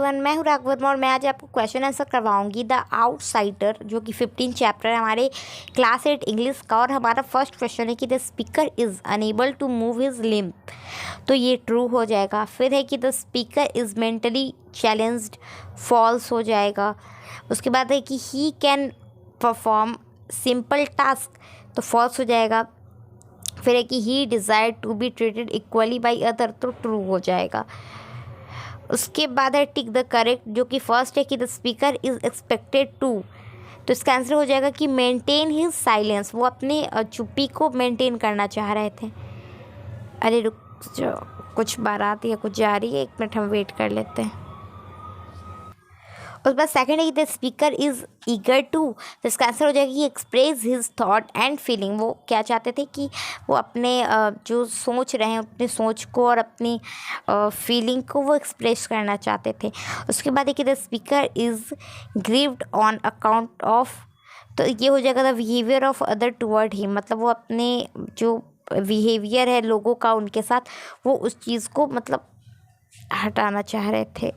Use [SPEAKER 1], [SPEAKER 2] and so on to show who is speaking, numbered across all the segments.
[SPEAKER 1] Everyone, मैं हूँ राघव वर्मा और मैं आज आपको क्वेश्चन आंसर करवाऊंगी द आउटसाइडर, जो कि 15 चैप्टर है हमारे क्लास 8 इंग्लिश का। और हमारा फर्स्ट क्वेश्चन है कि the speaker is unable to move his limb, तो ये ट्रू हो जाएगा। फिर है कि the speaker is mentally challenged, false हो जाएगा। उसके बाद है कि he can perform simple task, तो फॉल्स हो जाएगा। फिर है कि he desire to be treated equally by other, तो ट्रू हो जाएगा। उसके बाद है टिक द करेक्ट, जो कि फर्स्ट है कि the speaker is expected to, तो इसका आंसर हो जाएगा कि मेंटेन हिज साइलेंस, वो अपने चुप्पी को मेंटेन करना चाह रहे थे। अरे रुक जाओ, कुछ बारात या कुछ जा रही है, 1 मिनट हम वेट कर लेते हैं। उसके बाद सेकंड है कि the speaker is eager to, तो इसका आंसर हो जाएगा कि express his thought and feeling, वो क्या चाहते थे कि वो अपने जो सोच रहे हैं अपनी सोच को और अपनी फीलिंग को वो एक्सप्रेस करना चाहते थे। उसके बाद है कि the speaker is grieved on account of, तो ये हो जाएगा the behaviour of other toward him, मतलब वो अपने जो बिहेवियर है लोगों का उनके साथ, वो उस चीज़ को मतलब हटाना चाह रहे थे।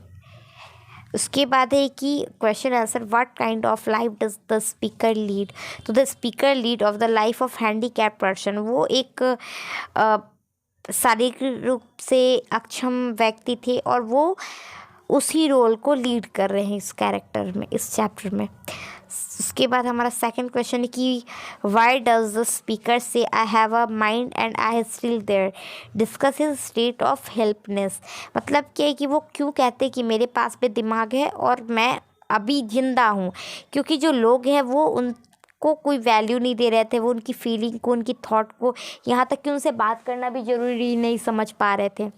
[SPEAKER 1] उसके बाद है कि question answer what kind of life does the speaker lead, तो the speaker lead of the life of handicap person, वो एक शारीरिक रूप से अक्षम व्यक्ति थे और वो उसी रोल को लीड कर रहे हैं इस कैरेक्टर में, इस चैप्टर में। उसके बाद हमारा सेकंड क्वेश्चन है कि why does the speaker say I have a mind and I still there, discuss his state of helplessness, मतलब क्या है कि वो क्यों कहते हैं कि मेरे पास भी दिमाग है और मैं अभी जिंदा हूँ, क्योंकि जो लोग हैं वो उनको कोई वैल्यू नहीं दे रहे थे, वो उनकी फीलिंग को, उनकी थॉट को, यहाँ तक कि उनसे बात करना भी ज़रूरी नहीं समझ पा रहे थे।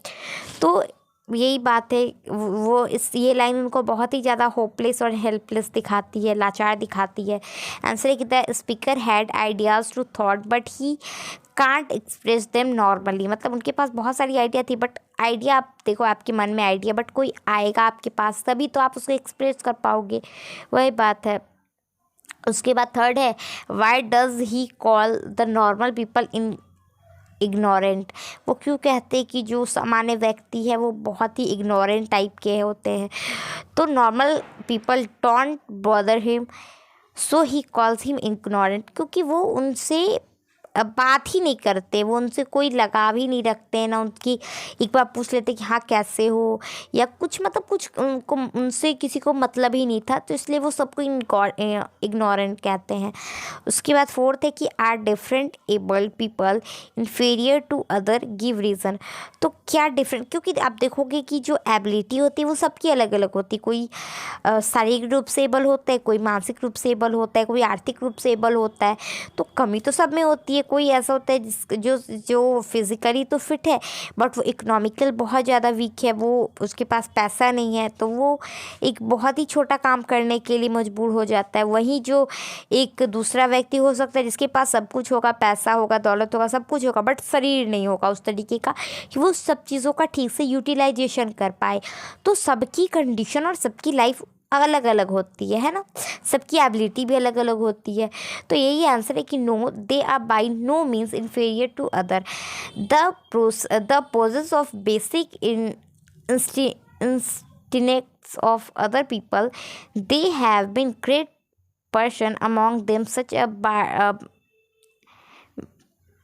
[SPEAKER 1] तो यही बात है, वो ये लाइन उनको बहुत ही ज़्यादा होपलेस और हेल्पलेस दिखाती है, लाचार दिखाती है। आंसर है कि the speaker had ideas to thought but he can't express them normally, मतलब उनके पास बहुत सारी आइडिया थी, बट आइडिया, आप देखो आपके मन में आइडिया, बट कोई आएगा आपके पास तभी तो आप उसको एक्सप्रेस कर पाओगे, वही बात है। उसके बाद थर्ड है why does he call the normal people in ignorant, वो क्यों कहते हैं कि जो सामान्य व्यक्ति है वो बहुत ही इग्नोरेंट टाइप के होते हैं। तो normal people don't bother him so he calls him ignorant, क्योंकि वो उनसे बात ही नहीं करते, वो उनसे कोई लगाव ही नहीं रखते हैं ना, उनकी एक बार पूछ लेते कि हाँ कैसे हो या कुछ, मतलब कुछ उनको उनसे किसी को मतलब ही नहीं था, तो इसलिए वो सबको इग्नोरेंट कहते हैं। उसके बाद फोर्थ है कि are different abled people inferior to other give reason, तो क्या डिफरेंट, क्योंकि आप देखोगे कि जो एबिलिटी होती है वो सबकी अलग अलग होती है, कोई शारीरिक रूप से एबल होता है, कोई मानसिक रूप से एबल होता है, कोई आर्थिक रूप से एबल होता है, तो कमी तो सब में होती है। कोई ऐसा होता है जो फिजिकली तो फिट है बट वो इकोनॉमिकल बहुत ज़्यादा वीक है, वो उसके पास पैसा नहीं है, तो वो एक बहुत ही छोटा काम करने के लिए मजबूर हो जाता है। वहीं जो एक दूसरा व्यक्ति हो सकता है जिसके पास सब कुछ होगा, पैसा होगा, दौलत होगा, सब कुछ होगा, बट शरीर नहीं होगा उस तरीके का कि वो सब चीज़ों का ठीक से यूटिलाइजेशन कर पाए। तो सबकी कंडीशन और सबकी लाइफ अलग अलग होती है ना, सबकी एबिलिटी भी अलग अलग होती है। तो यही आंसर है कि no, they are by no means inferior to other, the poses of basic instincts of other people, they have been great person among them such a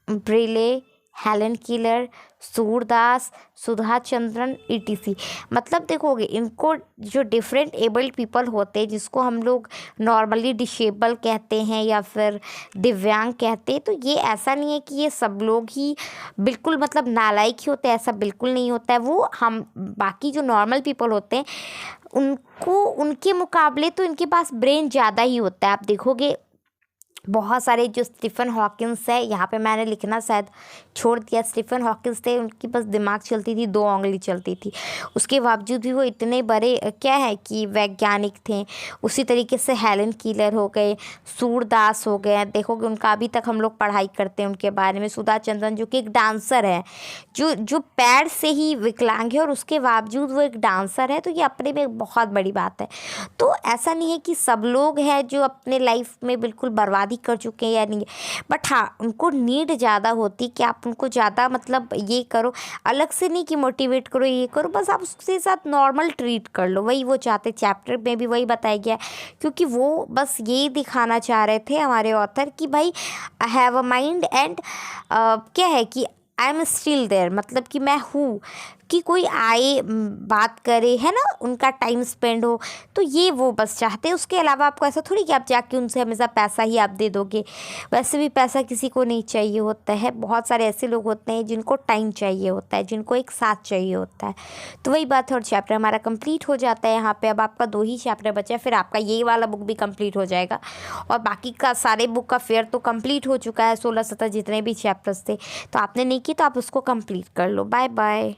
[SPEAKER 1] Braille, Helen Keller, Surdas, Sudha Chandran ETC, मतलब देखोगे इनको जो different abled people होते हैं जिसको हम लोग normally disable कहते हैं या फिर दिव्यांग कहते हैं, तो ये ऐसा नहीं है कि ये सब लोग ही बिल्कुल मतलब नालायक ही होते हैं, ऐसा बिल्कुल नहीं होता है। वो हम बाकी जो नॉर्मल पीपल होते हैं उनको, उनके मुकाबले तो इनके पास ब्रेन ज़्यादा ही होता है। आप देखोगे बहुत सारे जो स्टीफन हॉकिंस है, यहाँ पे मैंने लिखना शायद छोड़ दिया, स्टीफन हॉकिंस थे, उनकी बस दिमाग चलती थी, 2 उंगली चलती थी, उसके बावजूद भी वो इतने बड़े क्या है कि वैज्ञानिक थे। उसी तरीके से हेलन कीलर हो गए, सूरदास हो गए, देखोगे उनका अभी तक हम लोग पढ़ाई करते हैं उनके बारे में। सुधा चंद्रन जो कि एक डांसर है, जो पैर से ही विकलांग है और उसके बावजूद वो एक डांसर है, तो ये अपने में एक बहुत बड़ी बात है। तो ऐसा नहीं है कि सब लोग हैं जो अपने लाइफ में बिल्कुल बर्बादी कर चुके हैं या नहीं, बट हाँ उनको नीड ज़्यादा होती कि आप उनको ज़्यादा मतलब ये करो, अलग से नहीं कि मोटिवेट करो ये करो, बस आप उसके साथ नॉर्मल ट्रीट कर लो, वही वो चाहते। चैप्टर में भी वही बताया गया है, क्योंकि वो बस यही दिखाना चाह रहे थे हमारे ऑथर कि भाई आई हैव अ माइंड एंड क्या है कि आई एम स्टिल देयर, मतलब कि मैं हूँ, कि कोई आए बात करे, है ना, उनका टाइम स्पेंड हो, तो ये वो बस चाहते हैं। उसके अलावा आपको ऐसा थोड़ी कि आप जाके उनसे हमेशा पैसा ही आप दे दोगे, वैसे भी पैसा किसी को नहीं चाहिए होता है। बहुत सारे ऐसे लोग होते हैं जिनको टाइम चाहिए होता है, जिनको एक साथ चाहिए होता है। तो वही बात है, और चैप्टर हमारा कंप्लीट हो जाता है यहाँ पे। अब आपका 2 ही चैप्टर बचा है, फिर आपका ये वाला बुक भी कंप्लीट हो जाएगा, और बाकी का सारे बुक का फेयर तो कंप्लीट हो चुका है, 16-17 जितने भी चैप्टर्स थे। तो आपने नहीं की तो आप उसको कंप्लीट कर लो। Bye bye.